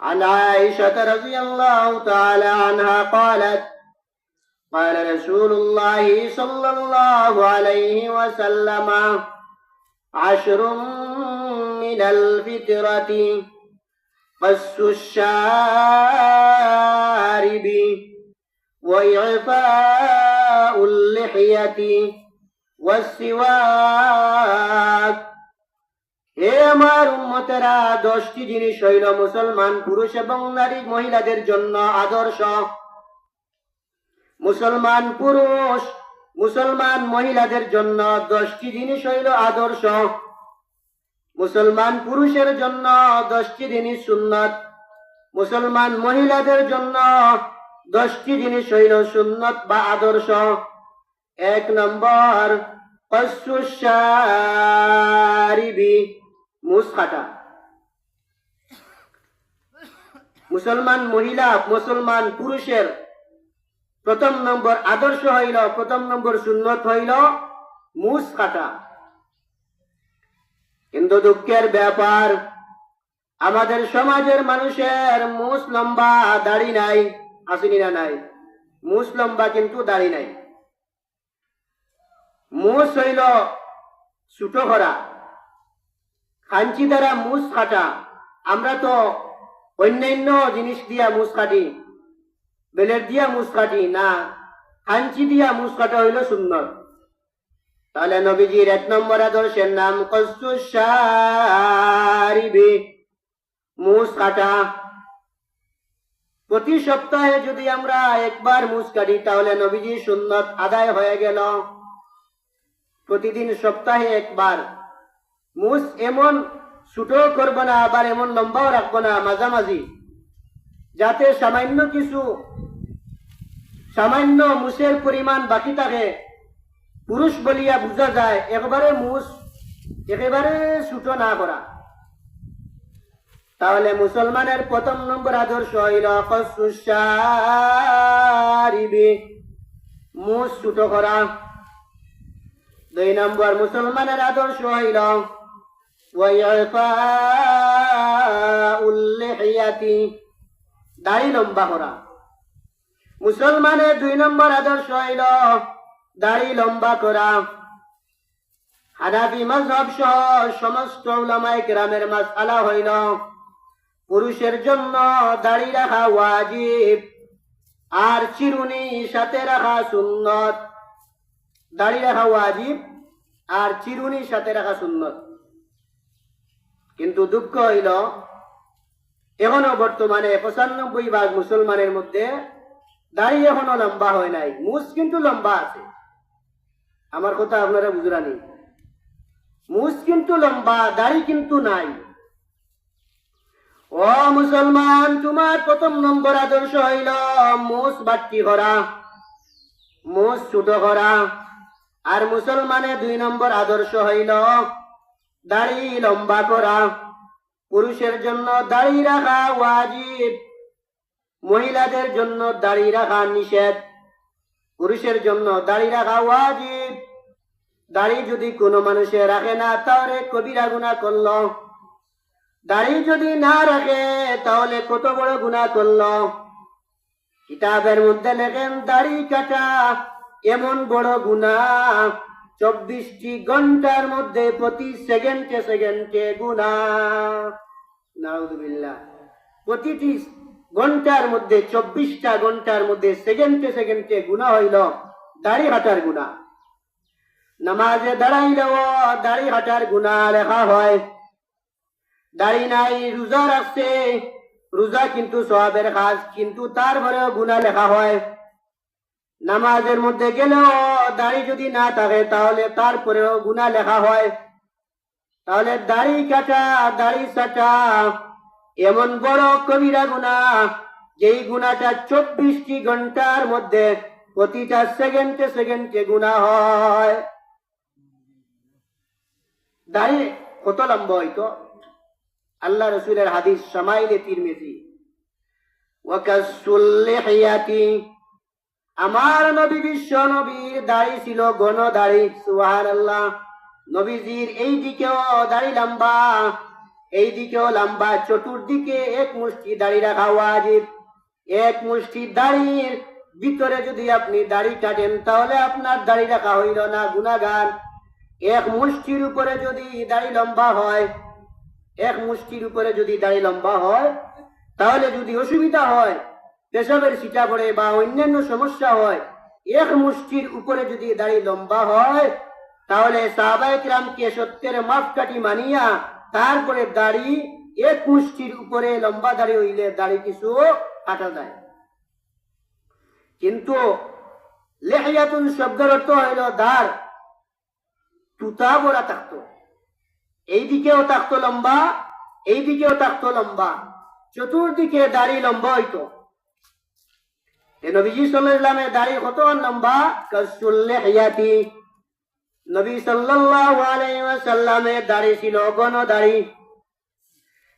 عن عائشة رضي الله تعالى عنها قالت قال رسول الله صلى الله عليه وسلم 10 من الفطرة قص الشارب وإعفاء اللحية والسواك। হে আমার উম্মতেরা, 10টি জিনিস হইল মুসলমান পুরুষ এবং নারী মহিলাদের জন্য আদর্শ। মুসলমান পুরুষ মুসলমান মহিলাদের জন্য 10টি জিনিস হইল আদর্শ। মুসলমান পুরুষের জন্য 10টি জিনিস সুন্নত, মুসলমান মহিলাদের জন্য 10টি জিনিস হইল সুন্নত বা আদর্শ। 1 নম্বর কসুস শারিবি, মুছ কাটা। মুসলমান মহিলা মুসলমান পুরুষের প্রথম নম্বর আদর্শ হইল, প্রথম নম্বর সুন্নত হইল মুছ কাটা। কিন্তু দুঃখের ব্যাপার, আমাদের সমাজের মানুষের মুছ লম্বা, দাড়ি নাই। আসেনি না? নাই। মুছ লম্বা কিন্তু দাড়ি নাই। মুছ হইল ছোট করা, খাঞ্চি দ্বারা মুছ কাটা। আমরা তো অন্যান্য জিনিস দিয়া মুছ কাটি, বেলেট দিয়া মুছ কাটি না, খাঞ্চি দিয়া মুছ কাটা হইল সুন্নত। তাহলে নবীজির 1 নম্বর আদর্শের নাম কসুস শারিবি, মুছ কাটা। প্রতি সপ্তাহে যদি আমরা একবার মুছ কাটি তাহলে নবীজির সুন্নত আদায় হয়ে গেল। প্রতিদিন সপ্তাহে একবার মুছ এমন ছোট করব না, আবার এমন লম্বাও রাখবো না, মাঝামাঝি, যাতে সামান্য মুছের পরিমাণ বাকি থাকে, পুরুষ বলিয়া বোঝা যায়। একবারে মুছ একেবারে ছোট না করা। তাহলে মুসলমানের প্রথম নম্বর আদর্শ হইল কসুস শারিবি, মুছ ছোট করা। 2 নম্বর মুসলমানের আদর্শ হইল ওয়াইফাউল লিহিয়াতি, দাড়ি লম্বা করা। মুসলমানের 2 নম্বর আদর্শ হইল দাড়ি লম্বা করা। হানাফি মাযহাব সহ সমস্ত উলামায়ে কেরামের মাসআলা হইল পুরুষের জন্য দাড়ি রাখা ওয়াজিব আর চিরুনি সাথে রাখা সুন্নত। দাড়ি রাখা ওয়াজিব আর চিরুনি সাথে রাখা সুন্নত। কিন্তু দুঃখ হইল এখনো বর্তমানে 95% মুসলমানের মধ্যে দাড়ি এখনো লম্বা হয় নাই, মুছ কিন্তু লম্বা আছে। আমার কথা আপনারা বুঝরানি, মুছ কিন্তু লম্বা, দাড়ি কিন্তু নাই। ও মুসলমান, তোমার প্রথম নম্বর আদর্শ হইল মুছ বাট্টি করা, মুছ ছোট করা। আর মুসলমানের 2 নম্বর আদর্শ হইল দাড়ি লম্বা করা। পুরুষের জন্য দাড়ি রাখা ওয়াজিব, মহিলাদের জন্য দাড়ি রাখা নিষেধ। পুরুষের জন্য দাড়ি রাখা ওয়াজিব। দাড়ি যদি কোনো মানুষে রাখে না তাহলে কবিরা গুনাহ করল। দাড়ি যদি না রাখে তাহলে কত বড় গুনাহ করল। কিতাবের মধ্যে লেখেন দাড়ি কাটা এমন বড় গুনাহ, 24টি ঘন্টার মধ্যে প্রতি সেকেন্ডে সেকেন্ডে গুনাহ। নাউযুবিল্লাহ। প্রতিটি ঘন্টার মধ্যে 24টা ঘন্টার মধ্যে সেকেন্ডে সেকেন্ডে গুনাহ হইল দাড়ি কাটার গুনাহ। নামাজে দাঁড়াইলেও দাড়ি কাটার গুনাহ লেখা হয়। দাড়ি নাই, রোজা রাখছে, রোজা কিন্তু সওয়াবের কাজ, কিন্তু তারপরেও গুনাহ লেখা হয়। নামাজের মধ্যে গেলেও দাড়ি যদি না থাকে তাহলে তারপরেও গুনাহ লেখা হয়। তাহলে দাড়ি কাটা, দাড়ি ছাঁটা এমন বড় কবিরা গুনাহ, যেই গুনাহটা 24টি ঘন্টার মধ্যে প্রতিটা সেকেন্ডে সেকেন্ডে গুনাহ হয়। দাড়ি কত লম্বা হইতো? আল্লাহ রাসূলের হাদিস শামাইলে তিরমিজি, ওয়া কাসুল লিহিয়াতি, আমার নবী বিশ্ব নবীর দাড়ি ছিল ঘন দাড়ি। সুবহানাল্লাহ। নবীজির এই দিকেও দাড়ি লম্বা, এই দিকেও লম্বা, চতুর্দিকে এক মুষ্টি দাড়ি রাখা ওয়াজিব। এক মুষ্টি দাড়ির ভিতরে যদি আপনি দাড়ি কাটেন তাহলে আপনার দাড়ি রাখা হইল না, গুনাহগার। এক মুষ্টির উপরে যদি দাড়ি লম্বা হয়, এক মুষ্টির উপরে যদি দাড়ি লম্বা হয়, তাহলে যদি অসুবিধা হয়, পেশাবের ছিটা পড়ে বা অন্যান্য সমস্যা হয়, এক মুষ্টির উপরে যদি দাড়ি লম্বা হয়, তাহলে সাহাবায়ে কিরামকে সত্যের মাপকাঠি মানিয়া তারপরে দাড়ি এক মুষ্টির উপরে লম্বা দাড়ি হইলে দাড়ি কিছু কাটা যায়। কিন্তু লেহিয়াতুন শব্দের অর্থ হইল দাড়, তুতা বড়া থাকতো, এই দিকেও থাকতো লম্বা, এই দিকেও থাকতো লম্বা, চতুর্দিকে দাড়ি লম্বা হইতো। নবীজি সাল্লাল্লাহু আলাইহি ওয়াসাল্লামের দাড়ি কত লম্বা? কাসুল লিহিয়াতি। নবী সাল্লাল্লাহু আলাইহি ওয়াসাল্লামের দাড়ি ছিল ঘন দাড়ি।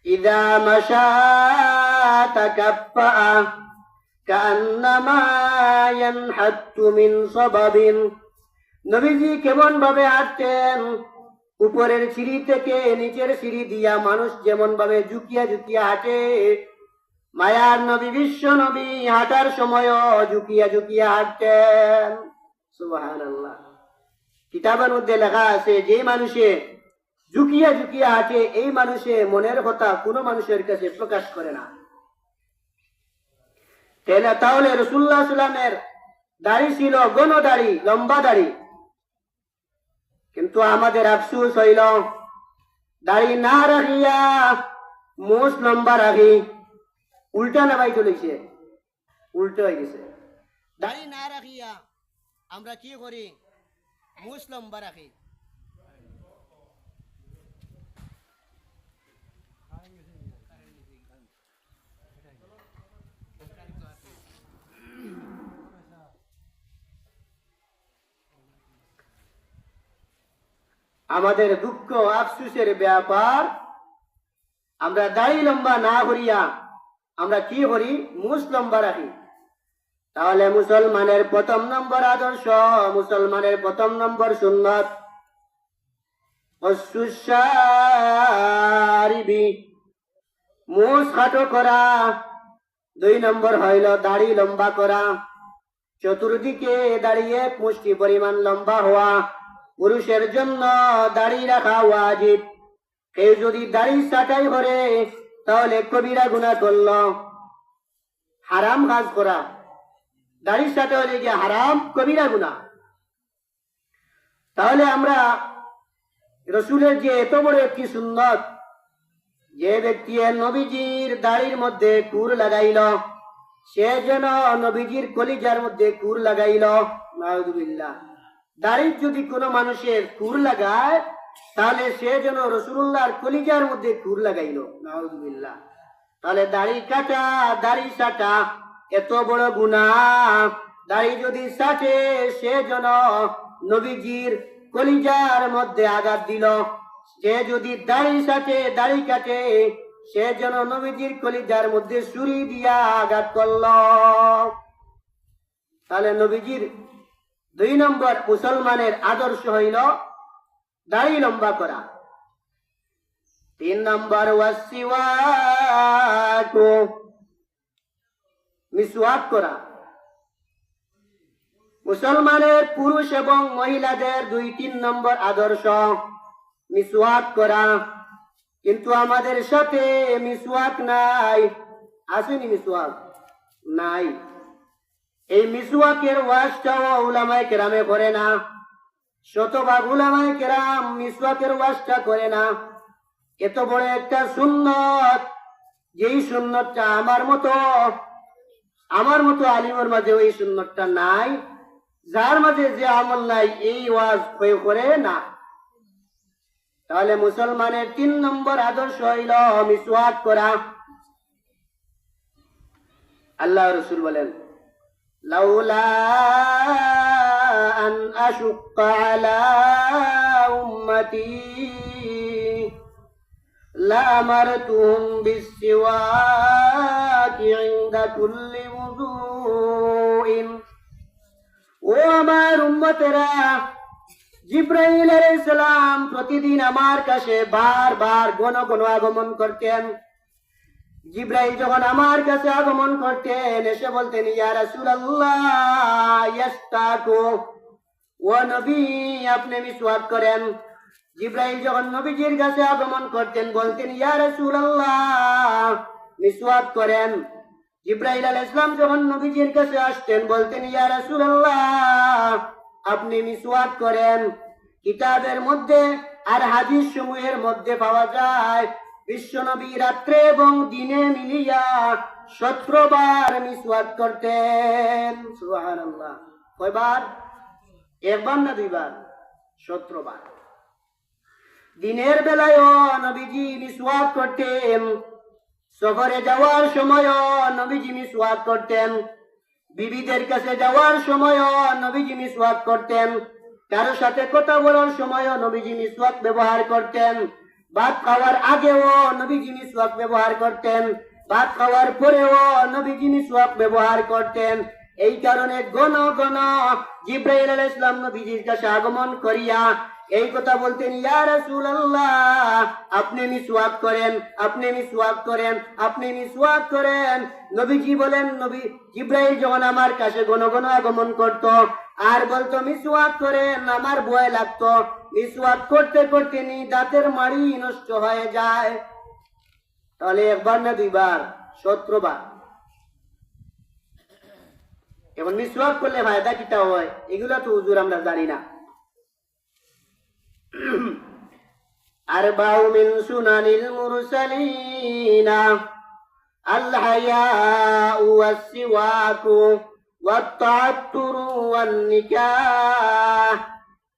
ইযা মাশা তাকাফফা কান্নামা ইয়ানহাতু মিন সাবাবিন। নবীজি কেমন ভাবে হাঁটতেন? উপরের সিঁড়ি থেকে নিচের সিঁড়ি দিয়া মানুষ যেমন ভাবে ঝুঁকিয়া ঝুঁকিয়া হাঁটে, মায়ার নবী বিশ্ব নবী হাঁটার সময়ও ঝুঁকিয়া ঝুঁকিয়া হাঁটতেন। সুবহানাল্লাহ। কিতাবের মধ্যে লেখা আছে, যে মানুষে ঝুঁকিয়া ঝুঁকিয়া হাঁটে এই মানুষে মনের কথা কোনো মানুষের কাছে প্রকাশ করে না। তাহলে রাসূলুল্লাহ সাল্লাল্লাহু আলাইহি ওয়াসাল্লামের দাড়ি ছিল ঘন দাড়ি, লম্বা দাড়ি। কিন্তু আমাদের আফসোস হইল দাড়ি না রাখিয়া মুছ লম্বা রাখি, উল্টা নামাই চলেছে, উল্টো হয়ে গেছে। দাড়ি না রাখিয়া আমরা কি করি? মুছ লম্বা রাখি। আমাদের দুঃখ আফসোসের ব্যাপার, আমরা দাড়ি লম্বা না করিয়া আমরা কি করি? মুছ লম্বা রাখি। তাহলে মুসলমানের প্রথম নম্বর আদর্শ, মুসলমানের প্রথম নম্বর সুন্নাত অসুশারিবি, মুছ খাটো করা। 2 নম্বর হইল দাড়ি লম্বা করা, চতুর্দিকে দাঁড়িয়ে মুষ্টি পরিমাণ লম্বা হওয়া। পুরুষের জন্য দাড়ি রাখা ওয়াজিব। কেউ যদি দাড়ি ছাঁটাই করে তাহলে কবিরা গুনাহ করল, হারাম কাজ করা। দাড়ি ছাঁটা হলে গিয়ে হারাম, কবিরা গুনাহ। তাহলে আমরা রাসূলের যে এত বড় একটি সুন্নাত, যে ব্যক্তি নবীজির দাড়ির মধ্যে কুর লাগাইল সে যেন নবীজির কলিজার মধ্যে কুর লাগাইল। নাউযুবিল্লাহ। দাড়ি যদি কোনো মানুষের কুর লাগায় তাহলে সে যেন রাসূলুল্লাহর কলিজার মধ্যে কুর লাগাইল। নাউযুবিল্লাহ। তাহলে দাড়ি কাটা, দাড়ি ছাঁটা এত বড় গুনাহ। দাড়ি যদি ছাঁটে সে যেন নবীজির কলিজার মধ্যে আঘাত দিল। সে যদি দাড়ি ছাঁটে, দাড়ি কাটে সে যেন নবীজির কলিজার মধ্যে ছুরি দিয়া আঘাত করল। তাহলে নবীজির 2 নম্বর মুসলমানের আদর্শ হইল দাড়ি লম্বা করা। 3 নম্বর ওয়াসিওয়াক, মিসওয়াক করা। মুসলমানের পুরুষ এবং মহিলাদের 2-3 নম্বর আদর্শ মিসওয়াক করা। কিন্তু আমাদের সাথে মিসওয়াক নাই। আসেনি মিসওয়াক? নাই। এই মিসওয়াকের ওয়াজটাও উলামায়ে কেরামে করে না। শতভাগ উলামায়ে কেরাম মিসওয়াকের ওয়াজটা করে না। এত বড় একটা সুন্নত, যেই সুন্নতটা আমার মতো আলিমের মাঝে ওই সুন্নতটা নাই, যার মাঝে যে আমল নাই এই ওয়াজ কেউ করে না। তাহলে মুসলমানের 3 নম্বর আদর্শ হইল মিসওয়াক করা। আল্লাহ রাসূল বলেন, লাউলা আন আশুক্কা আলা উম্মতি লা'মারতুহুম বিসসিওয়াকি ইনদা কুল্লি ওযুইন। ও আমার উম্মতেরা, জিব্রাইল আলাইহিস সালাম প্রতিদিন আমার কাছে বারবার ঘন ঘন আগমন করতেন। জিব্রাইল যখন আমার কাছে আগমন করতেন এসে বলতেন, ইয়া রাসূলুল্লাহ ইয়াস্তাকু, ও নবী আপনি মিসওয়াক করেন। জিব্রাইল যখন নবীজির কাছে আগমন করতেন বলতেন, ইয়া রাসূলুল্লাহ মিসওয়াক করেন। জিব্রাইল আলাইহিস সালাম যখন নবীজির কাছে আসতেন বলতেন, ইয়া রাসূলুল্লাহ আপনি মিসওয়াক করেন। কিতাবের মধ্যে আর হাদিস সমূহের মধ্যে পাওয়া যায় বিশ্বনবী রাত্রে এবং দিনে মিলিয়া 17 বার মিসওয়াক করতেন। সুবহানাল্লাহ। কয়বার? একবার না দুইবার? 17 বার। দিনের বেলায়ও নবীজি মিসওয়াক করতেন, সফরে যাওয়ার সময়ও নবীজি মিসওয়াক করতেন, বিবিদের কাছে যাওয়ার সময়ও নবীজি মিসওয়াক করতেন, কারো সাথে কথা বলার সময়ও নবীজি মিসওয়াক ব্যবহার করতেন, ভাত খাওয়ার আগেও নবীজি মিসওয়াক ব্যবহার করতেন, ভাত খাওয়ার পরেও নবীজি মিসওয়াক ব্যবহার করতেন। এই কারণে ঘন ঘন জিব্রাইল আলাইহিস সালাম নবীজির কাছে আগমন করিয়া এই কথা বলতেন, ইয়া রাসূলুল্লাহ আপনি মিসওয়াক করেন, আপনি মিসওয়াক করেন, আপনি মিসওয়াক করেন। নবীজি বলেন, নবী জিব্রাইল যখন আমার কাছে ঘন ঘন আগমন করত আর বলতো মিসওয়াক করেন, আমার ভয় লাগতো। মিসওয়াক করতে করতে নি দাঁতের মাড়ি নষ্ট হয়ে যায়। তাহলে একবার না দুইবার? 17 বার। এখন মিসওয়াক করলে ফায়দা কিটা হয় এগুলা তো হুজুর আমরা জানি না। আরবাউ মিন সুনানিল মুরসালিনা আল হায়াউ ওয়াস সিওয়াকু ওয়াত তাআত্তুরু ওয়ান নিকাহ।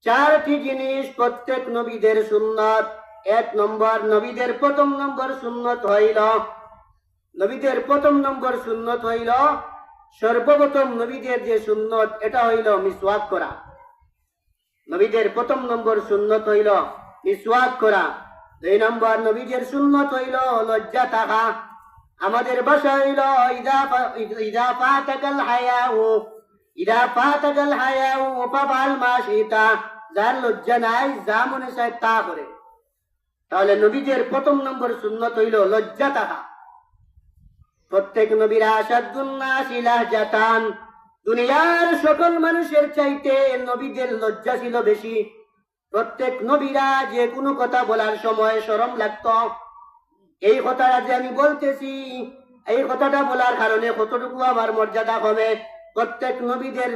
4টি জিনিস প্রত্যেক নবীদের সুন্নাত। 1 নম্বর, নবীদের প্রথম নম্বর সুন্নাত হইল, নবীদের প্রথম নম্বর সুন্নাত হইল, সর্বপ্রথম নবীদের যে সুন্নাত এটা হইল মিসওয়াক করা। নবীদের প্রথম নম্বর সুন্নাত হইল মিসওয়াক করা। 2 নম্বর, নবীদের সুন্নাত হইল লজ্জা থাকা। আমাদের ভাষা হইল ইদা ফাতাকাল হায়াউ, ইদা ফাতাকাল হায়াউ ফাফআল মা শিতা। যার লজ্জা নাই যা মনে চায় তা করে। তাহলে নবীদের প্রথম নম্বর সুন্নাত হইল লজ্জা থাকা। প্রত্যেক নবীরা আসাদুন নাসি লাহজাতান, দুনিয়ার সকল মানুষের চাইতে নবীদের লজ্জা ছিল বেশি। প্রত্যেক নবীরা যে কোনো কথা বলার সময় শরম লাগতো। এই কথাটা যে আমি বলতেছি, এই কথাটা বলার কারণে কতটুকু আমার মর্যাদা হবে। প্রত্যেক নবীদের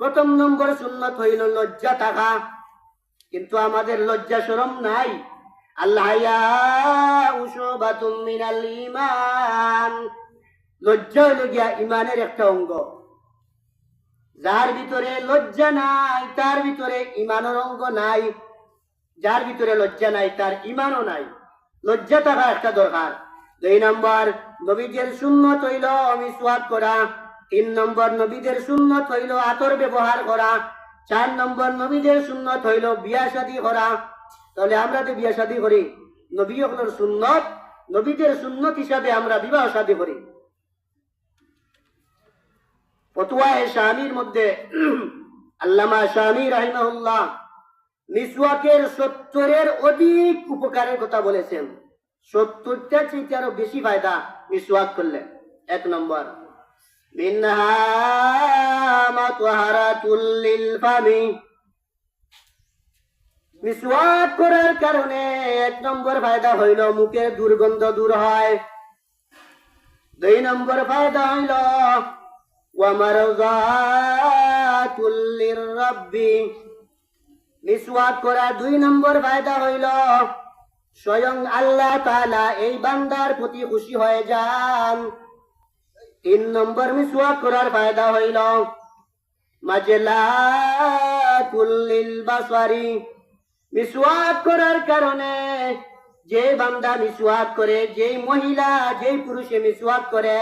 প্রথম নম্বর সুন্নাত হইল লজ্জা থাকা। কিন্তু আমাদের লজ্জা শরম নাই। আল্লাহ উশুবাতুম মিনাল ঈমান, লজ্জা হইল গিয়া ইমানের একটা অঙ্গ। যার ভিতরে লজ্জা নাই তার ভিতরে ইমানের অঙ্গ নাই। যার ভিতরে লজ্জা নাই তার ইমানও নাই। লজ্জা থাকা একটা দরকার। 2 নম্বর, নবীদের সুন্নাত হইল মিসওয়াক করা। 3 নম্বর, নবীদের সুন্নাত হইল আতর ব্যবহার করা। 4 নম্বর, নবীদের সুন্নাত হইল বিয়া শাদী করা। তাহলে আমরা যে বিয়া শাদী করি নবী হলোর সুন্নাত, নবীদের সুন্নাত হিসাবে আমরা বিবাহ শাদী করি। ফতোয়ায়ে শামির মধ্যে আল্লামা শামি রাহিমাহুল্লাহ মিসওয়াকের 70-এর অধিক উপকারের কথা বলেছেন। 70টা চেয়ে আরো বেশি ফায়দা মিসওয়াক করলে। 1 নম্বর, মিনহা মাতহারাতুল লিল ফামি, মিসওয়াক করার কারণে 1 নম্বর ফায়দা হইল মুখের দুর্গন্ধ দূর হয়। 2 নম্বর ফায়দা হইল ওয়ামারযাতুল লিররাব্বি, মিসওয়াক করার 2 নম্বর ফায়দা হইল স্বয়ং আল্লাহ তাআলা এই বান্দার প্রতি খুশি হয়ে যান। 3 নম্বর, মিসওয়াক করার ফায়দা হইল মাজলাতুল লিল বাসারি, মিসওয়াক করার কারণে যে বান্দা মিসওয়াক করে, যে মহিলা যে পুরুষে মিসওয়াক করে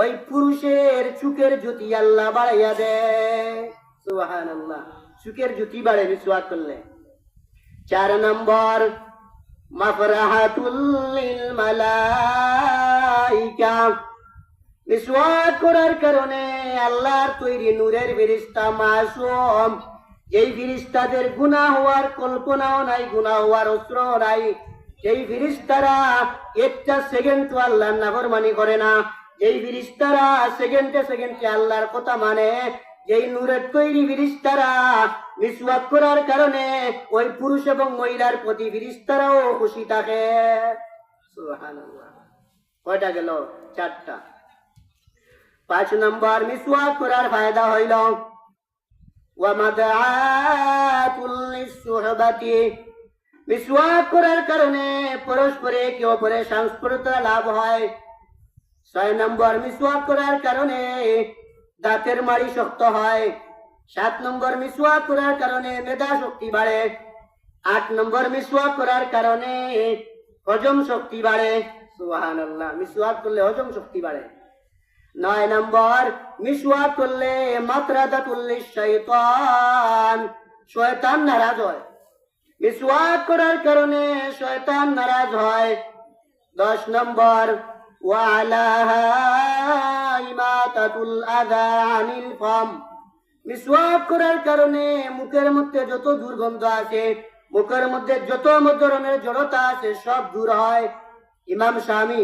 ওই পুরুষের চুকের জ্যোতি আল্লাহ বাড়াইয়া দেয়। সুবহানাল্লাহ, চুকের জ্যোতি বাড়ে মিসওয়াক করলে। 4 নম্বর, মাফরাহাতুল লিল মালাইকা, মিসওয়াক করার কারণে আল্লাহর তৈরি নূরের ফেরেশতা মাসুম যেই ফিরিস্তাদের গুনাহ হওয়ার কল্পনাও নাই, গুনাহ হওয়ার অস্ত্রও নাই, যেই ফিরিস্তারা একটা সেকেন্ড আল্লাহর নাফরমানি করে না, যেই ফিরিস্তারা সেকেন্ডে সেকেন্ডে আল্লাহর কথা মানে, যেই নূরের তৈরি ফিরিস্তারা মিসওয়াক করার কারণে ওই পুরুষ এবং মহিলার প্রতি ফিরিস্তারাও খুশি থাকে। সুবহানাল্লাহ। কয়টা গেল? 4টা। 5 নম্বর মিসওয়াক করার ফায়দা হইল ওয়া মাদআতুল লিসসুহবাতি, মিসওয়াক করার কারণে পরস্পরে একে অপরের সংস্পর্শতা লাভ হয়। 6 নম্বর মিসওয়াক করার কারণে দাঁতের মাড়ি শক্ত হয়। 7 নম্বর মিসওয়াক করার কারণে মেধা শক্তি বাড়ে। 8 নম্বর মিসওয়াক করার কারণে হজম শক্তি বাড়ে। সুবহানাল্লাহ। মিসওয়াক করলে হজম শক্তি বাড়ে। 9 নম্বর মিসওয়াক করলে মাতরাদাতুল লিশাইতান, শয়তান নারাজ হয়। মিসওয়াক করার কারণে শয়তান নারাজ হয়। 10 নম্বর ওয়া আলাহা ইমাতাতুল আযা আনিল ফাম, মিসওয়াক করার কারণে মুখের মধ্যে যত দুর্গন্ধ আছে, মুখের মধ্যে যত ধরনের জড়তা আছে সব দূর হয়। ইমাম শামি,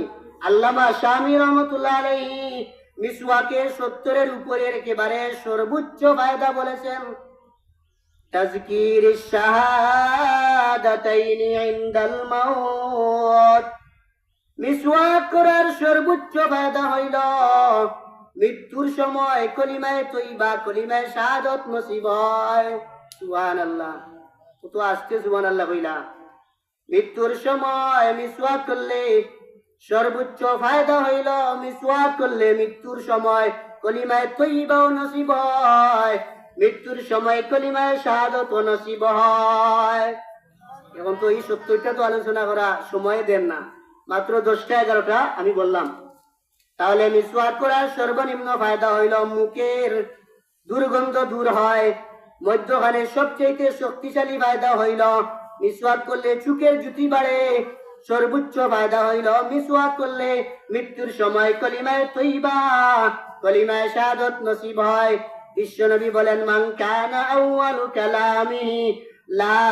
আল্লামা শামি রহমতুল্লাহ আলাইহি মিসওয়াকের 70-এর উপরে একেবারে সর্বোচ্চ ফায়দা বলেছেন। তাযকিরিশ শাহাদাতাইনি ইনদাল মাউত, মিসওয়াক করার সর্বোচ্চ ফায়দা হইল মৃত্যুর সময় কলিমায়ে তয়্যিবা, কলিমায়ে শাহাদাত নসিব হয়। সুবহানাল্লাহ। কত আজকে সুবহানাল্লাহ কইলা। মৃত্যুর সময় মিসওয়াক করলে সর্বোচ্চ ফায়দা হইল মিসওয়াক করলে মৃত্যুর সময় কলিমায়ে তয়্যিবা নসিব হয়, মৃত্যুর সময় কলিমায়ে শাহাদাত নসিব হয়। এখন তো এই 70টা তো আলোচনা করা সময় দেন না, মাত্র 10টা 11টা আমি বললাম। তাহলে মিসওয়াক করার সর্বনিম্ন ফায়দা হইল মুখের দুর্গন্ধ দূর হয়। মধ্যখানে সবচেয়ে শক্তিশালী ফায়দা হইল মিসওয়াক করলে চোখের জ্যোতি বাড়ে। সর্বোচ্চ ফায়দা হইল মিসওয়াক করলে মৃত্যুর সময় কলিমায়ে তয়্যিবা, কলিমায়ে শাহাদাত নসিব হয়। বিশ্বনবী বলেন, মান কানা আউয়ালু কালামিহি লা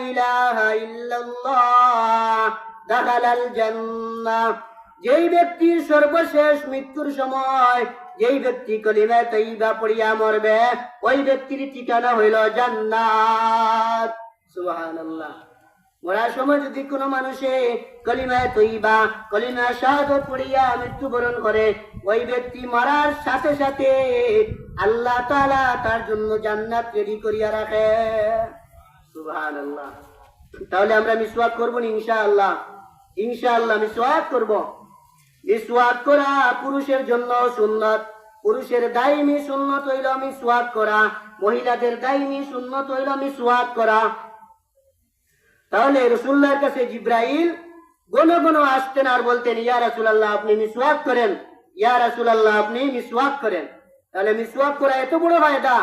ইলাহা ইল্লাল্লাহ দাখালাল জান্নাহ, যেই ব্যক্তির সর্বশেষ মৃত্যুর সময় যেই ব্যক্তি কলিমায়ে তয়্যিবা পড়িয়া মরবে ওই ব্যক্তির ঠিকানা হইল জান্নাত। সুবহানাল্লাহ। মরার সময় যদি কোনো মানুষে কলিমায়ে তয়্যিবা, কলিমায়ে শাহাদাত পড়িয়া মৃত্যুবরণ করে, ওই ব্যক্তি মরার সাথে সাথে আল্লাহ তাআলা তার জন্য জান্নাত রেডি করিয়া রাখে। সুবহানাল্লাহ। তাহলে আমরা মিসওয়াক করব ইনশাআল্লাহ। ইনশাআল্লাহ মিসওয়াক করব। মিসওয়াক করা পুরুষের জন্য সুন্নাত। পুরুষের দাইমি সুন্নাত হইল মিসওয়াক করা, মহিলাদের দাইমি সুন্নাত হইল মিসওয়াক করা। তাহলে রাসূলুল্লাহর কাছে জিবরাইল ঘন ঘন আসতেন আর বলতেন, ইয়া রাসূলুল্লাহ আপনি মিসওয়াক করেন, ইয়া রাসূলুল্লাহ আপনি মিসওয়াক করেন। তাহলে মিসওয়াক করা এত বড় ফায়দা।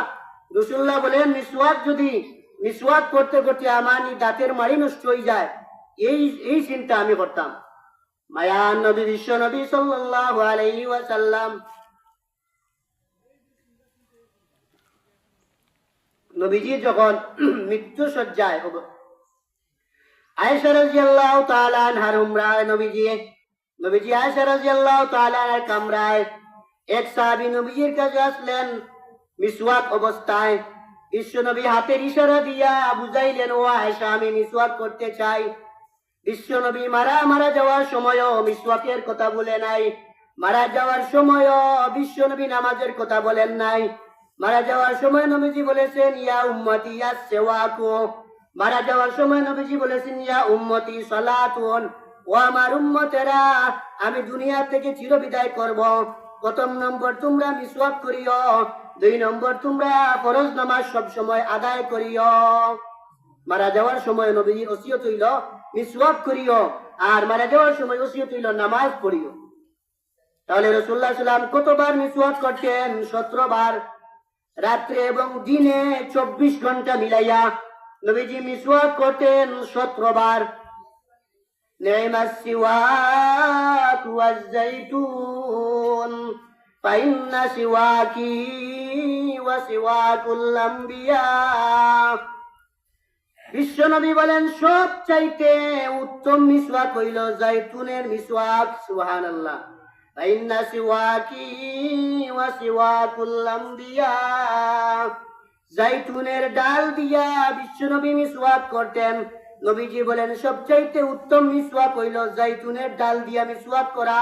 রাসূলুল্লাহ বলেন, মিসওয়াক করতে করতে আমার দাঁতের মাড়ি নষ্ট হয়ে যায়, এই চিন্তা আমি করতাম। মায়ান নবী বিশ্ব নবী সাল্লাল্লাহু আলাইহি ওয়াসাল্লাম নবীজি যখন মৃত্যু শয্যায়, আয়েশা রাদিয়াল্লাহু তাআলা আনহার উমরায় নবীজি আয়েশা রাদিয়াল্লাহু তাআলা আনহার কামরায় এক সাহাবী নবীজির কাছে আসলেন মিসওয়াক অবস্থায়। বিশ্ব নবী হাতের ইশারা দিয়া বুঝাইলেন, ও আয়েশা আমি মিসওয়াক করতে চাই। বিশ্ব নবী মারা যাওয়ার সময়ও মিসওয়াকের কথা বলে নাই। মারা যাওয়ার সময়ও বিশ্ব নবী নামাজের কথা বলেন নাই। মারা যাওয়ার সময় নবীজি বলেছেন, ইয়া উম্মতি আস-সিওয়াকু। মারা যাওয়ার সময় নবীজি বলেছেন, ইয়া উম্মতি সালাতুন, ও আমার উম্মতেরা আমি দুনিয়া থেকে চিরবিদায় করব। প্রথম নম্বর তোমরা মিসওয়াক করিও, 2 নম্বর তোমরা ফরজ নামাজ সব সময় আদায় করিও। মারা যাওয়ার সময় নবীজির ওসিয়ত হইল মিসওয়াক করিও, আর মারা যাওয়ার সময় ওসিয়ত হইল নামাজ পড়িও। তাহলে রাসূলুল্লাহ সাল্লাল্লাহু আলাইহি ওয়াসাল্লাম কতবার মিসওয়াক করতেন? 17 বার। রাত্রে এবং দিনে 24 ঘন্টা মিলাইয়া নবীজি মিসওয়াক করতেন 17 বার। নি'মাস সিওয়াক ওয়াজ-জাইতুন, ফাইন্না সিওয়াকি ওয়া সিওয়াকুল আম্বিয়া। বিশ্বনবী বলেন সব চাইতে উত্তম মিসওয়াক হইল জাইতুনের মিসওয়াক। সুবহানাল্লাহ। ফাইন্না সিওয়াকি ওয়া সিওয়াকুল আম্বিয়া। জাইতুনের ডাল দিয়া বিশ্বনবী মিসওয়াক করতেন। নবীজি বলেন সবচাইতে উত্তম মিসওয়াক হইল জাইতুনের ডাল দিয়া মিসওয়াক করা।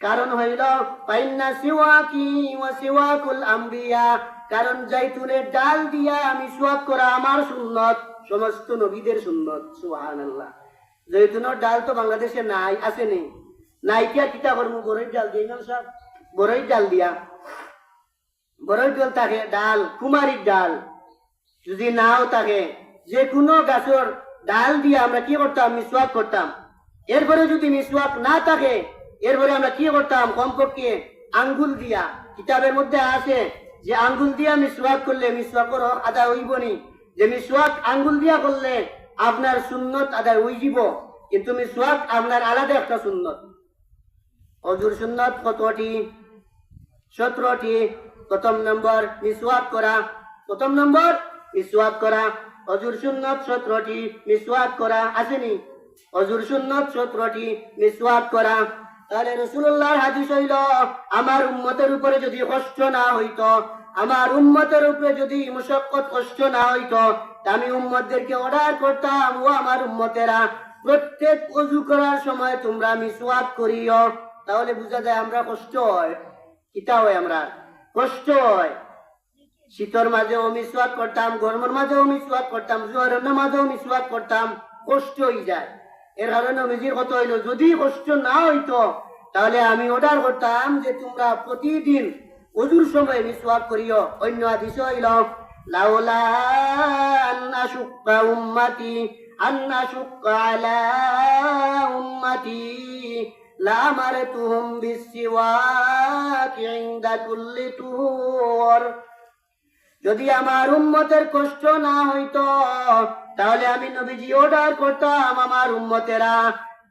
কারণ হইল ফাইন্না সিওয়াকি ওয়া সিওয়াকুল আম্বিয়া, কারণ জাইতুনের ডাল দিয়া মিসওয়াক করা আমার সুন্নত, সমস্ত নবীদের সুন্নত। সুবহানাল্লাহ। জাইতুনের ডাল তো বাংলাদেশে নাই, আছে নেই? নাই কিটা করবো? বড়ইর ডাল দিয়ে ইমাম সাহেব, বড়ইর ডাল দিয়া, বড়ইর ডাল থাকে, ডাল কুমারীর ডাল যদি নাও থাকে, যে কোনো গাছের ডাল দিয়ে আমরা কি করতাম? মিসওয়াক করতাম। এরপরে যদি মিসওয়াক না থাকে, এরপরে আমরা কি করতাম? কমপক্ষে আঙ্গুল দিয়া, কিতাবের মধ্যে আছে যে আঙ্গুল দিয়া মিসওয়াক করলে মিসওয়াকের হক আদায় হইব নি, যে মিসওয়াক আঙ্গুল দিয়া করলে আপনার সুন্নত আদায় হইব, কিন্তু মিসওয়াক আপনার আলাদা একটা সুন্নত। অজুর সুন্নত কতটি? 17টি। প্রথম নম্বর মিসওয়াক করা, প্রথম নম্বর মিসওয়াক করা। অজুর সুন্নত 17টি, মিসওয়াক করা আসেনি? অজুর সুন্নত 17টি, মিসওয়াক করা। তাহলে রাসূলুল্লাহর হাদিস হইল আমার উম্মতের উপরে যদি কষ্ট না হইতো, আমার উম্মতের উপরে যদি মুশাক্কত কষ্ট না হইতো, আমি উম্মতদেরকে অর্ডার করতাম, ও আমার উম্মতেরা প্রত্যেক ওযু করার সময় তোমরা মিসওয়াক করিও। তাহলে বোঝা যায় আমরা কষ্ট হয়, কিতা হয়? আমরা কষ্ট হয়। শীতের মাঝেও মিসওয়াক করতাম, গরমের মাঝেও মিসওয়াক করতাম, জোহরের নামাজেও মিসওয়াক করতাম, কষ্ট হয়ে যায়। এর কারণে নবীজির কথা হইল যদি কষ্ট না হইতো তাহলে আমি অর্ডার করতাম যে তোমরা প্রতিদিন ওযুর সময় মিসওয়াক করিও। অন্য হাদিস হইল লাউলা আন্না শুক্কা উম্মতি আন্না শুক্কা আলা উম্মতি লামারতুহুম বিসওয়াক ইনদা কুল্লি তুহুর। যদি আমার উম্মতের কষ্ট না হইতো তাহলে আমি নবীজি অর্ডার করতাম আমার উম্মতেরা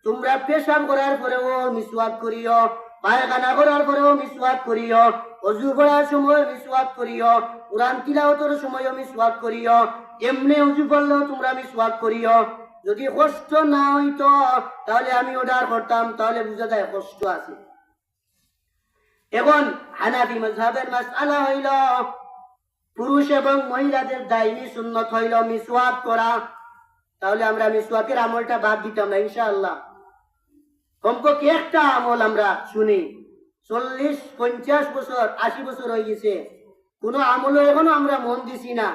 তোমরা পেশাব করার পরেও মিসওয়াক করিও, পায়খানা করার পরেও মিসওয়াক করিও, ওযু করার সময় মিসওয়াক করিও, কুরআন তিলাওয়াতের সময়ও মিসওয়াক করিও, এমনি ওযু করলেও তোমরা মিসওয়াক করিও। যদি কষ্ট না হইতো তাহলে আমি অর্ডার করতাম। তাহলে বুঝা যায় কষ্ট আছে। এখন হানাফি মাযহাবের মাসআলা হইল পুরুষ এবং মহিলাদের দাইমি সুন্নত হইল মিসওয়াক করা। তাহলে আমরা মিসওয়াকের আমলটা বাদ দিতাম না ইনশাআল্লাহ। কমপক্ষে একটা আমল আমরা শুনি, 40, 50 বছর 80 বছর হয়ে গেছে, কোন আমলও এখনো আমরা মন দিছি না।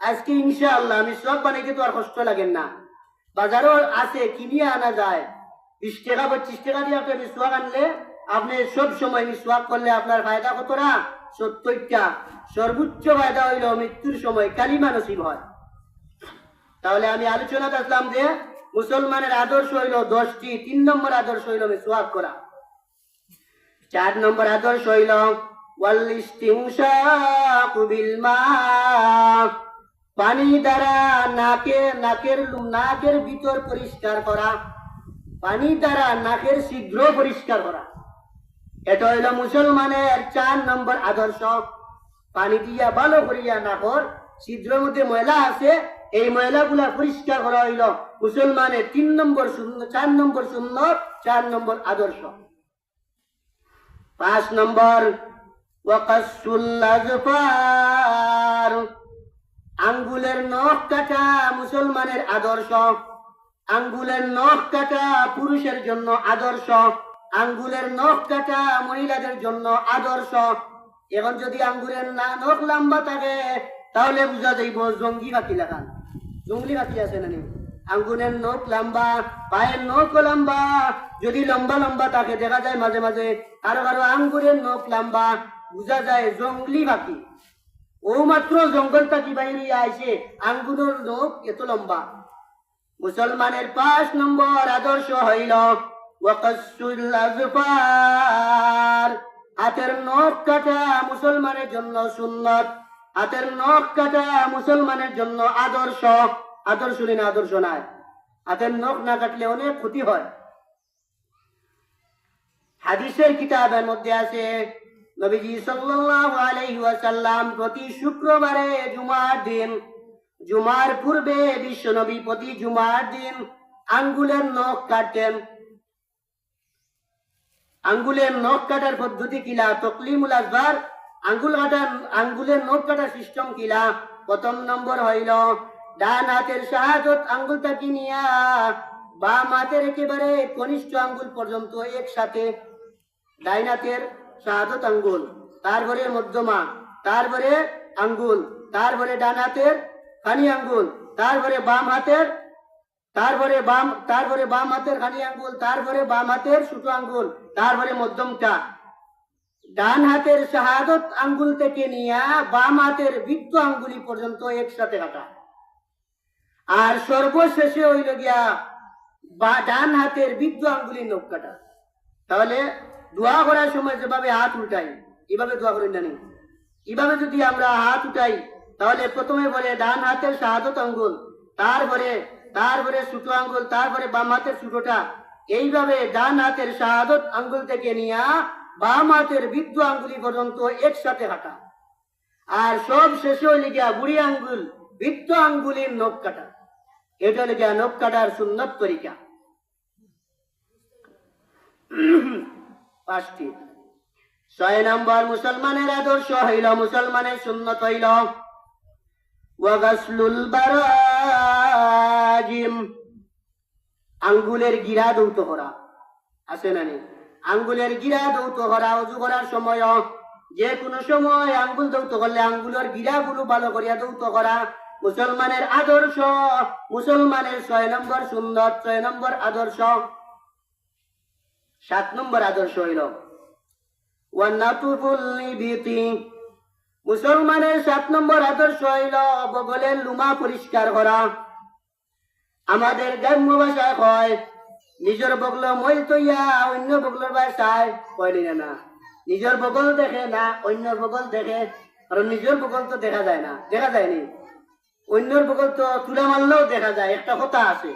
আজকে ইনশাআল্লাহ মিসওয়াক বানাইতে তো আর কষ্ট লাগে না, বাজারও আছে, কিনিয়ে আনা যায়। 20 টাকা 25 টাকা দিয়ে একটা মিসওয়াক আনলে আপনি সব সময় মিসওয়াক করলে আপনার ফায়দা কতটা? 70টা। সর্বোচ্চ ফায়দা হইল মৃত্যুর সময় কালিমা নসিব হয়। তাহলে আমি আলোচনাতে আসলাম যে মুসলমানের আদর্শ হইল 10টি। 3 নম্বর আদর্শ হইল মিসওয়াক করা। 4 নম্বর আদর্শ হইল ওয়াল ইস্তিনশাকু বিল মা, পানি দ্বারা নাকের ভিতর পরিষ্কার করা, পানি দ্বারা নাকের ছিদ্র পরিষ্কার করা। এটা হইল মুসলমানের 4 নম্বর আদর্শ। পানি দিয়া ভালো করিয়া নাকর ছিদ্রের মধ্যে ময়লা আছে, এই ময়লাগুলা পরিষ্কার করা হইল মুসলমানের 3 নম্বর সুন্নাত, 4 নম্বর সুন্নাত, 4 নম্বর আদর্শ। 5 নম্বর ওয়াকাসুল আজফার, আঙ্গুলের নখ কাটা মুসলমানের আদর্শ। আঙ্গুলের নখ কাটা পুরুষের জন্য আদর্শ, আঙ্গুলের নখ কাটা মহিলাদের জন্য আদর্শ। এখন যদি আঙ্গুলের নখ লম্বা থাকে তাহলে বুঝা যাইব জঙ্গি পাখি লাগান। জঙ্গলি পাখি আছে না? আঙ্গুলের নখ লম্বা, পায়ের নখ লম্বা, যদি লম্বা লম্বা থাকে দেখা যায় মাঝে মাঝে কারো কারো আঙ্গুলের নখ লম্বা, বুঝা যায় জঙ্গলি পাখি। ও মাত্র জঙ্গল পাখি বাইরে আইছে, আঙ্গুলের নখ এত লম্বা। মুসলমানের 5 নম্বর আদর্শ হইল ওয়াকাসুল আজফার, হাতের নখ কাটা মুসলমানের জন্য সুন্নত, হাতের নখ কাটা মুসলমানের জন্য আদর্শ। আদর্শ না আদর্শ নাই, হাতের নখ না কাটলে অনেক ক্ষতি হয়। হাদিসের কিতাবের মধ্যে আছে নবীজি সাল্লাল্লাহু আলাইহি ওয়াসাল্লাম প্রতি শুক্রবারে জুমার পূর্বে বিশ্ব নবী প্রতি জুমার দিন আঙ্গুলের নখ কাটেন। আঙ্গুলের নখ কাটার পদ্ধতি কিলা? তকলিমুল আসগার, আঙ্গুলের নখ কাটার সিস্টেম কিলা? প্রথম নম্বর হইল ডান হাতের শাহাদত আঙ্গুলটাকে নিয়া বাম হাতের একেবারে কনিষ্ঠ আঙ্গুল পর্যন্ত একসাথে, ডাইন হাতের শাহাদত আঙ্গুল, তারপরে মধ্যমা, তারপরে আঙ্গুল, তারপরে ডান হাতের খানি আঙ্গুল, তারপরে বাম হাতের খানি আঙ্গুল, তারপরে বাম হাতের ছোট আঙ্গুল, তারপরে মধ্যমটা। ডান হাতের শাহাদত আঙ্গুল থেকে নিয়ে বাম হাতের বৃত্ত আঙ্গুলি পর্যন্ত একসাথে কাটা। আর সর্বশেষে হইল গিয়া ডান হাতের বৃত্ত আঙ্গুলি নখ কাটা। তাহলে দোয়া করার সময় যেভাবে হাত উল্টাই, এভাবে দোয়া করি জানি। এভাবে যদি আমরা হাত উঠাই তাহলে প্রথমে বলে ডান হাতের শাহাদত আঙ্গুল, তারপরে ছোট আঙ্গুল, তারপরে বাম হাতের ছোটটা। এইভাবে ডান হাতের শাহাদত আঙ্গুল থেকে নিয়ে বাম হাতের বৃদ্ধ আঙ্গুলি পর্যন্ত একসাথে হাঁটা। আর সব শেষে হইলে গিয়া বুড়ি আঙ্গুল বৃদ্ধ আঙ্গুলির নখ কাটা। এটা হলে গিয়া নখ কাটার সুন্নত তরিকা। 5টি। 6 নম্বর মুসলমানের আদর্শ হইল, মুসলমানের সুন্নত হইল ওয়াগাসলুল বারাজিম, আঙ্গুলের গিরা দৌত করা। আছে না নেই? আঙ্গুলের গিরা দৌত করা। অজু করার সময় যে কোনো সময় আঙ্গুল দৌত করলে আঙ্গুলের গিরা গুলো ভালো করিয়া দৌত করা মুসলমানের আদর্শ, মুসলমানের 6 নম্বর সুন্নত, 6 নম্বর আদর্শ। 7 নম্বর আদর্শ হইল ওয়ানাতুফুল লিবিতি, মুসলমানের 7 নম্বর আদর্শ হইল বগলের লুমা পরিষ্কার করা। আমাদের গ্রাম্য ভাষায় কয় নিজের বগল মই তৈয়া অন্য বগলের ভাষায় কয় না, নিজের বগল দেখে না অন্য বগল দেখে। কারণ নিজের বগল তো দেখা যায় না, দেখা যায়নি, অন্যর বগল তো তুলে মারলেও দেখা যায়, একটা কথা আছে।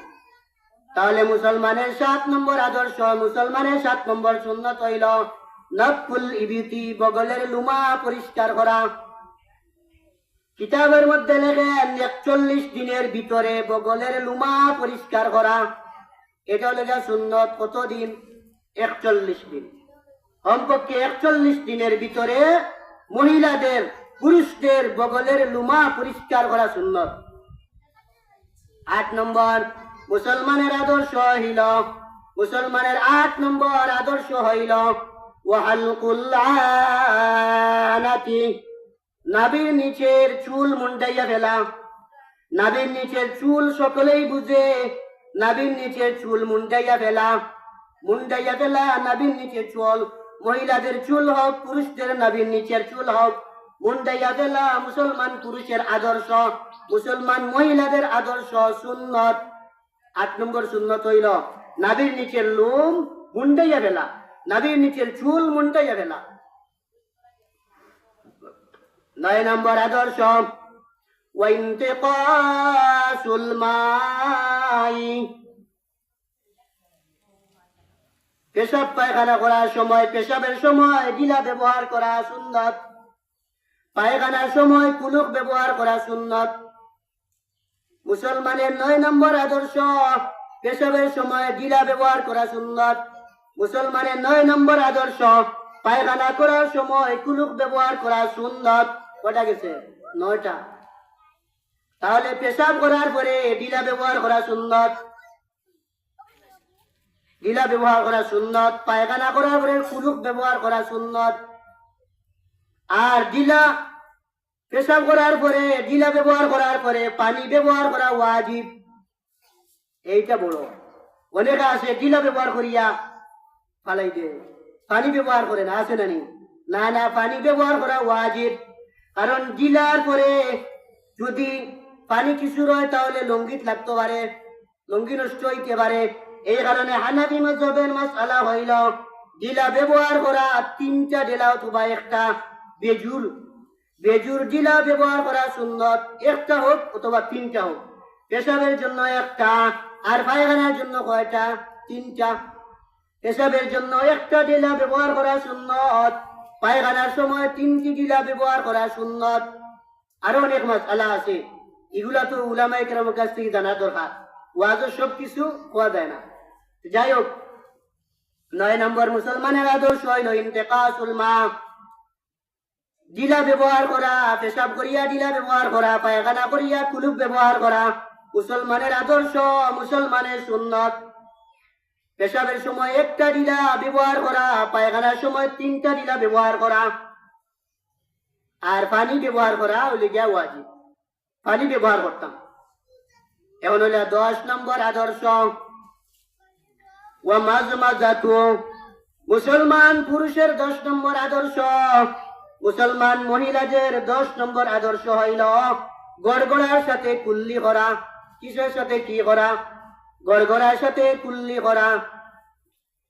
তাহলে মুসলমানের 7 নম্বর আদর্শ, মুসলমানের 7 নম্বর সুন্নত হইল নফুল ইবিতি, বগলের লুমা পরিষ্কার করা। কিতাবের মধ্যে লেখেন 41 দিনের ভিতরে বগলের লুমা পরিষ্কার করা। এটা লেখা সুন্নত। কতদিন? 41 দিন। কমপক্ষে 41 দিনের ভিতরে মহিলাদের, পুরুষদের বগলের লুমা পরিষ্কার করা সুন্নত। 8 নম্বর মুসলমানের আদর্শ হইল, মুসলমানের 8 নম্বর আদর্শ হইল ওয়াহালকুল আনাতি, নাভির নিচের চুল মুন্ডাইয়া ফেলা। নাভির নিচের চুল সকলেই বুঝে, নাভির নিচের চুল মুন্ডাইয়া ফেলা, নাভির নিচের চুল, মহিলাদের চুল হোক পুরুষদের নাভির নিচের চুল হোক মুন্ডাইয়া ফেলা মুসলমান পুরুষের আদর্শ, মুসলমান মহিলাদের আদর্শ সুন্নত। 8 নম্বর সুন্নত হইল নাভির নিচের লোম মুন্ডাইয়া ফেলা, নাভির নিচের চুল মুন্ডাইয়া ফেলা। 9 নম্বর আদর্শ ওয়াইন্তিকাসুল মাই, পেশাব পায়খানা করার সময়, পেশাবের সময় গিলা ব্যবহার করা সুন্নত। পায়খানার সময় কুলুক ব্যবহার করা সুন্নত। মুসলমানের 9 নম্বর আদর্শ পেশাবের সময় গিলা ব্যবহার করা সুন্নত। মুসলমানের 9 নম্বর আদর্শ পায়খানা করার সময় কুলুক ব্যবহার করা সুন্নত। কটা গেছে? 9টা। তাহলে পেশাব করার পরে গিলা ব্যবহার করা সুন্নত, গিলা ব্যবহার করা সুন্নত। পায়খানা করার পরে কুলুক ব্যবহার করা সুন্নত। আর গিলা পেশাব করার পরে, গিলা ব্যবহার করার পরে পানি ব্যবহার করা ওয়াজিব। এইটা বড়। অনেকে আছে গিলা ব্যবহার করিয়া ফালাই দে, পানি ব্যবহার করে না, আছে না? না, পানি ব্যবহার করা ওয়াজিব। কারণ গিলার পরে যদি পানি কিছু রয় তাহলে লঙ্গিত লাগতে পারে, লঙ্গি নষ্ট হইতে পারে। এই কারণে হানাফি মাযহাবের মাসআলা হইল গিলা ব্যবহার করা 3টা ডেলা অথবা একটা বেজুর গিলা ব্যবহার করা সুন্নত। একটা হোক অথবা 3টা হোক। পেশাবের জন্য একটা, আর পায়খানার জন্য কয়টা? 3টা। পেশাবের জন্য একটা ডেলা ব্যবহার করা সুন্নত, পায়খানার সময় 3টি ডিলা ব্যবহার করা সুন্নত। আরো অনেক মাসআলা আছে, এগুলা তো উলামায়ে কেরামের কাছ থেকে জানা দরকার, ওয়াজে সব কিছু কোয়া যায় না। যাই হোক, 9 নম্বর মুসলমানের আদর্শ হইল ইন্তেকাসুল মা, ডিলা ব্যবহার করা, পেশাব করিয়া ডিলা ব্যবহার করা, পায়খানা করিয়া কুলুপ ব্যবহার করা মুসলমানের আদর্শ, মুসলমানের সুন্নত। পেশাবের সময় 1টা ডিলা ব্যবহার করা, পায়খানার সময় 3টা ডিলা ব্যবহার করা, আর পানি ব্যবহার করা হইলে গিয়া ওয়াজিব, পানি ব্যবহার করতাম। এখন হইলে 10 নম্বর আদর্শ ওয়া মাজমাজাতু, মুসলমান পুরুষের 10 নম্বর আদর্শ, মুসলমান মহিলাদের 10 নম্বর আদর্শ হইল গড়গড়ার সাথে কুল্লি করা। কিসের সাথে কি করা? গড়গড়ার সাথে কুল্লি করা।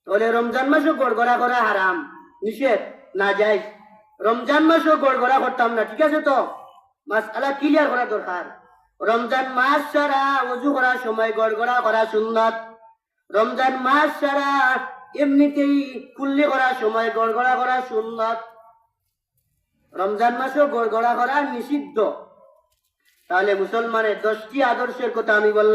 তাহলে রমজান মাসও গড়গড়া করা হারাম, নিষেধ, না যাই। রমজান মাসও গড়গড়া করতাম না, ঠিক আছে? তো মাসআলা ক্লিয়ার করা দরকার। রমজান মাস ছাড়া ওযু করার সময় গড়গড়া করা সুন্নাত। রমজান মাস ছাড়া এমনিতেই কুল্লি করার সময় গড়গড়া করা সুন্নাত। রমজান মাসও গড়গড়া করা নিষিদ্ধ। তাহলে মুসলমানের 10টি আদর্শের কথা আমি বললাম।